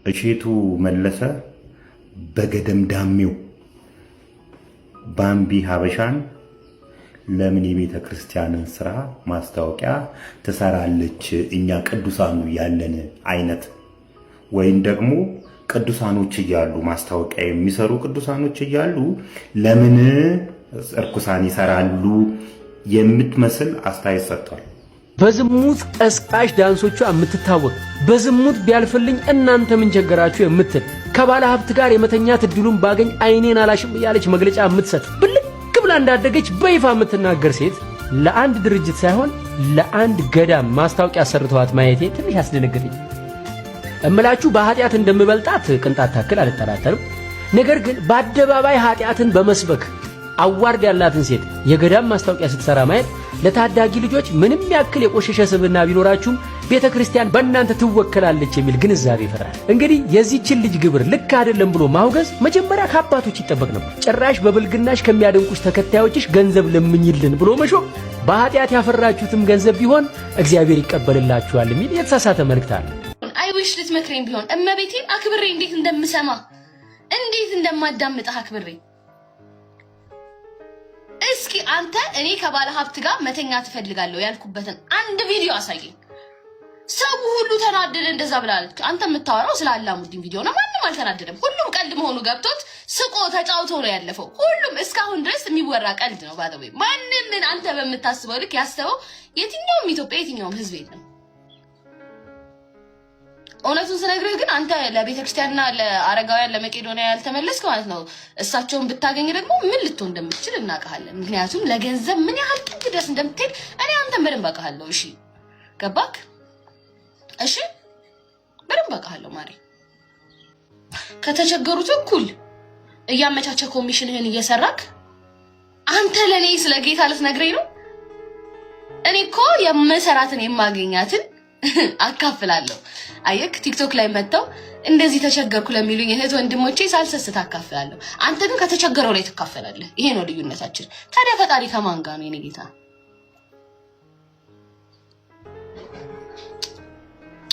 እሼቱ መለሰ በገደምዳሜው ባምቢ ሀበሻን ለምን የቤተ ክርስቲያንን ስራ ማስታወቂያ ትሰራለች? እኛ ቅዱሳኑ ያለን አይነት ወይም ደግሞ ቅዱሳኖች እያሉ ማስታወቂያ የሚሰሩ ቅዱሳኖች እያሉ ለምን እርኩሳን ይሰራሉ የምትመስል አስተያየት ሰጥቷል። በዝሙት ቀስቃሽ ዳንሶቿ የምትታወቅ በዝሙት ቢያልፍልኝ እናንተ ምን ቸገራችሁ የምትል ከባለ ሀብት ጋር የመተኛት እድሉን ባገኝ አይኔን አላሽም ያለች መግለጫ የምትሰጥ ብልክ ብላ እንዳደገች በይፋ የምትናገር ሴት ለአንድ ድርጅት ሳይሆን ለአንድ ገዳም ማስታወቂያ ሰርተዋት ማየቴ ትንሽ አስደነገጠኝ። እምላችሁ በኃጢአት እንደምበልጣት ቅንጣት ታክል አልጠራጠርም። ነገር ግን በአደባባይ ኃጢአትን በመስበክ አዋርድ ያላትን ሴት የገዳም ማስታወቂያ ስትሰራ ማየት ለታዳጊ ልጆች ምንም ያክል የቆሸሸ ስብዕና ቢኖራችሁም ቤተክርስቲያን በእናንተ ትወከላለች የሚል ግንዛቤ ይፈጥራል። እንግዲህ የዚህችን ልጅ ግብር ልክ አይደለም ብሎ ማውገዝ መጀመሪያ ከአባቶች ይጠበቅ ነበር። ጭራሽ በብልግናሽ ከሚያደንቁሽ ተከታዮችሽ ገንዘብ ለምኝልን ብሎ መሾም በኃጢአት ያፈራችሁትም ገንዘብ ቢሆን እግዚአብሔር ይቀበልላችኋል የሚል የተሳሳተ መልእክት አለ። አይዊሽ ልትመክረኝ ቢሆን እመቤቴን አክብሬ እንዴት እንደምሰማ እንዴት እንደማዳምጥህ አክብሬ እስኪ አንተ እኔ ከባለ ሀብት ጋር መተኛ ትፈልጋለሁ ያልኩበትን አንድ ቪዲዮ አሳየኝ። ሰው ሁሉ ተናደደ እንደዛ ብላለች። አንተ የምታወራው ስለ አላሙዲን ቪዲዮ ነው። ማንም አልተናደደም። ሁሉም ቀልድ መሆኑ ገብቶት ስቆ ተጫውቶ ነው ያለፈው። ሁሉም እስካሁን ድረስ የሚወራ ቀልድ ነው። ባደወይ ማንም ምን አንተ በምታስበው ልክ ያስተው የትኛውም ኢትዮጵያ የትኛውም ህዝብ የለም። እውነቱን ስነግርህ ግን አንተ ለቤተክርስቲያንና ለአረጋውያን ለመቄዶንያ ያልተመለስክ ማለት ነው። እሳቸውን ብታገኝ ደግሞ ምን ልትሆን እንደምትችል እናውቃለን። ምክንያቱም ለገንዘብ ምን ያህል ጥግ ድረስ እንደምትሄድ እኔ አንተን በደንብ አውቃለሁ። እሺ ገባክ? እሺ በደንብ አውቃለሁ። ማሪ ከተቸገሩት እኩል እያመቻቸ ኮሚሽንህን እየሰራክ አንተ ለኔ ስለ ጌታ ልትነግረኝ ነው? እኔ እኮ የምሰራትን የማገኛትን አካፍላለሁ። አየክ ቲክቶክ ላይ መጣው እንደዚህ ተቸገርኩ ለሚሉኝ እህት ወንድሞቼ ሳልሰስት አካፍላለሁ። አንተ ግን ከተቸገረው ላይ ትካፈላለህ። ይሄ ነው ልዩነታችን። ታዲያ ፈጣሪ ከማን ጋር ነው የኔ ጌታ?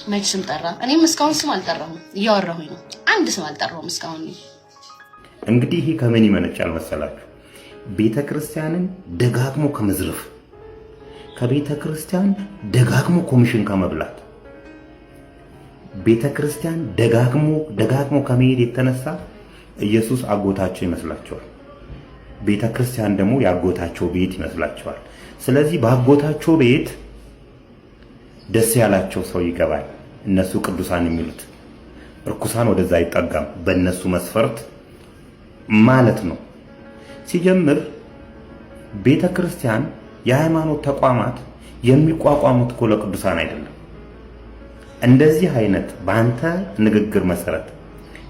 መች ስም ጠራ? እኔም እስካሁን ስም አልጠራሁም። እያወራሁኝ ነው። አንድ ስም አልጠራሁም እስካሁን። እንግዲህ ይሄ ከምን ይመነጫል መሰላችሁ? ቤተክርስቲያንን ደጋግሞ ከመዝረፍ ከቤተክርስቲያን ደጋግሞ ኮሚሽን ከመብላት ቤተክርስቲያን ደጋግሞ ከመሄድ የተነሳ ኢየሱስ አጎታቸው ይመስላቸዋል። ቤተክርስቲያን ደግሞ ያጎታቸው ቤት ይመስላቸዋል። ስለዚህ በአጎታቸው ቤት ደስ ያላቸው ሰው ይገባል። እነሱ ቅዱሳን የሚሉት እርኩሳን ወደዛ አይጠጋም፣ በእነሱ መስፈርት ማለት ነው። ሲጀምር ቤተክርስቲያን የሃይማኖት ተቋማት የሚቋቋሙት እኮ ለቅዱሳን አይደለም። እንደዚህ አይነት በአንተ ንግግር መሰረት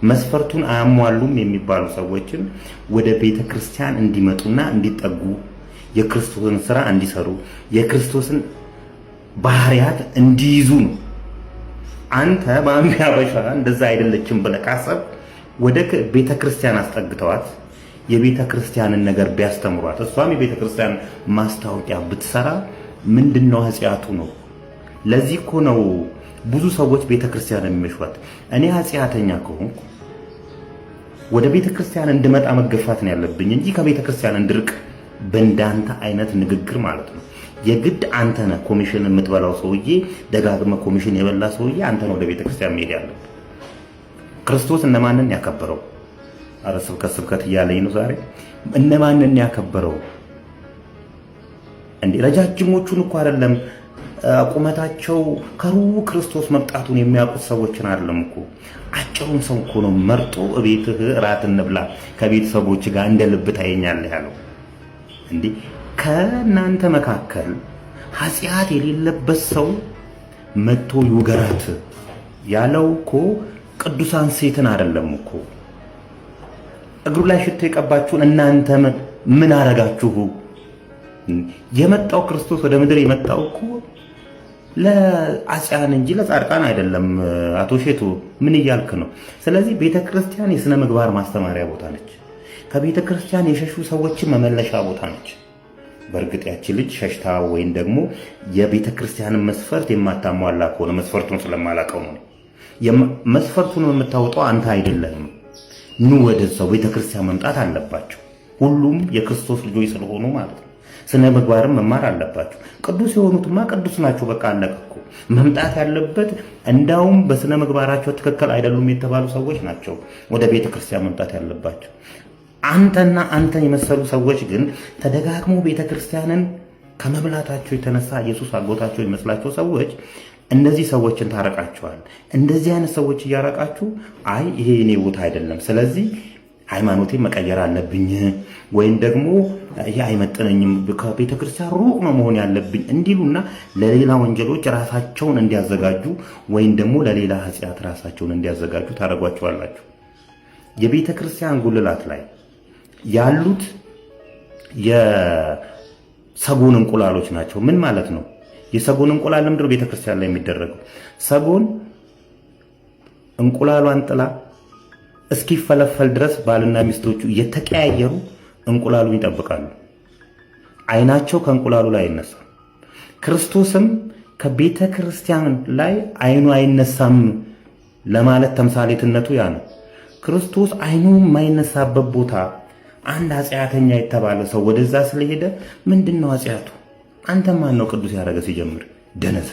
መስፈርቱን አያሟሉም የሚባሉ ሰዎችን ወደ ቤተክርስቲያን እንዲመጡና እንዲጠጉ የክርስቶስን ስራ እንዲሰሩ የክርስቶስን ባህሪያት እንዲይዙ ነው። አንተ ባምቢ ሀበሻ እንደዛ አይደለችም ብለህ ካሰብክ ወደ ቤተክርስቲያን አስጠግተዋት የቤተክርስቲያንን ነገር ቢያስተምሯት እሷም የቤተክርስቲያን ማስታወቂያ ብትሰራ ምንድነው ኃጢያቱ ነው? ለዚህ እኮ ነው ብዙ ሰዎች ቤተክርስቲያን የሚመሽዋት። እኔ ኃጢያተኛ ከሆንኩ ወደ ቤተክርስቲያን እንድመጣ መገፋት ነው ያለብኝ እንጂ ከቤተክርስቲያን እንድርቅ በእንዳንተ አይነት ንግግር ማለት ነው። የግድ አንተ ነህ ኮሚሽን የምትበላው ሰውዬ፣ ደጋግመህ ኮሚሽን የበላ ሰውዬ አንተ ነው ወደ ቤተክርስቲያን መሄድ ያለብህ። ክርስቶስ እነማንን ያከበረው? አረ ስብከት እያለኝ ነው ዛሬ። እነማንን ያከበረው እንዴ? ረጃጅሞቹን እኮ አይደለም ቁመታቸው ከሩቅ ክርስቶስ መምጣቱን የሚያውቁት ሰዎችን አይደለም እኮ አጭሩን ሰው እኮ ነው መርጦ እቤትህ እራት እንብላ ከቤተሰቦች ጋር እንደ ልብ ታየኛለህ ያለው። እንዴ ከናንተ መካከል ኃጢአት የሌለበት ሰው መጥቶ ይውገራት ያለው እኮ ቅዱሳን ሴትን አይደለም እኮ። እግሩ ላይ ሽቶ የቀባችሁን እናንተ ምን አረጋችሁ? የመጣው ክርስቶስ ወደ ምድር የመጣው እኮ ለአጽያን እንጂ ለጻድቃን አይደለም። አቶ ሼቱ ምን እያልክ ነው? ስለዚህ ቤተክርስቲያን የሥነ ምግባር ማስተማሪያ ቦታ ነች። ከቤተክርስቲያን የሸሹ ሰዎችን መመለሻ ቦታ ነች። በእርግጥ ያቺ ልጅ ሸሽታ ወይም ደግሞ የቤተክርስቲያንን መስፈርት የማታሟላ ከሆነ መስፈርቱን ስለማላቀው ነው መስፈርቱን የምታወጣው አንተ አይደለህም። ኑ ወደዛው ቤተክርስቲያን መምጣት አለባቸው። ሁሉም የክርስቶስ ልጆች ስለሆኑ ማለት ነው። ስነ ምግባርም መማር አለባቸው። ቅዱስ የሆኑትማ ቅዱስ ናቸው። በቃ አለቀ እኮ። መምጣት ያለበት እንዳውም በስነ ምግባራቸው ትክክል አይደሉም የተባሉ ሰዎች ናቸው ወደ ቤተክርስቲያን መምጣት ያለባቸው። አንተና አንተን የመሰሉ ሰዎች ግን ተደጋግሞ ቤተክርስቲያንን ከመብላታቸው የተነሳ ኢየሱስ አጎታቸው ይመስላቸው ሰዎች እነዚህ ሰዎችን ታረቃቸዋል። እንደዚህ አይነት ሰዎች እያረቃችሁ አይ ይሄ የኔ ቦታ አይደለም፣ ስለዚህ ሃይማኖቴን መቀየር አለብኝ ወይም ደግሞ ይሄ አይመጥነኝም፣ ከቤተክርስቲያን ሩቅ ነው መሆን ያለብኝ እንዲሉና ለሌላ ወንጀሎች ራሳቸውን እንዲያዘጋጁ ወይም ደግሞ ለሌላ ኃጢአት ራሳቸውን እንዲያዘጋጁ ታረጓቸዋላችሁ። የቤተክርስቲያን ጉልላት ላይ ያሉት የሰጎን እንቁላሎች ናቸው። ምን ማለት ነው? የሰጎን እንቁላል ለምንድነው ቤተክርስቲያን ላይ የሚደረገው? ሰጎን እንቁላሏን ጥላ እስኪፈለፈል ድረስ ባልና ሚስቶቹ እየተቀያየሩ እንቁላሉን ይጠብቃሉ። አይናቸው ከእንቁላሉ ላይ አይነሳም። ክርስቶስም ከቤተ ክርስቲያን ላይ አይኑ አይነሳም ለማለት ተምሳሌትነቱ ያ ነው። ክርስቶስ አይኑ የማይነሳበት ቦታ አንድ ኃጢአተኛ የተባለ ሰው ወደዛ ስለሄደ ምንድነው ኃጢአቱ? አንተ ማን ነው ቅዱስ ያደረገ ሲጀምር? ደነዝ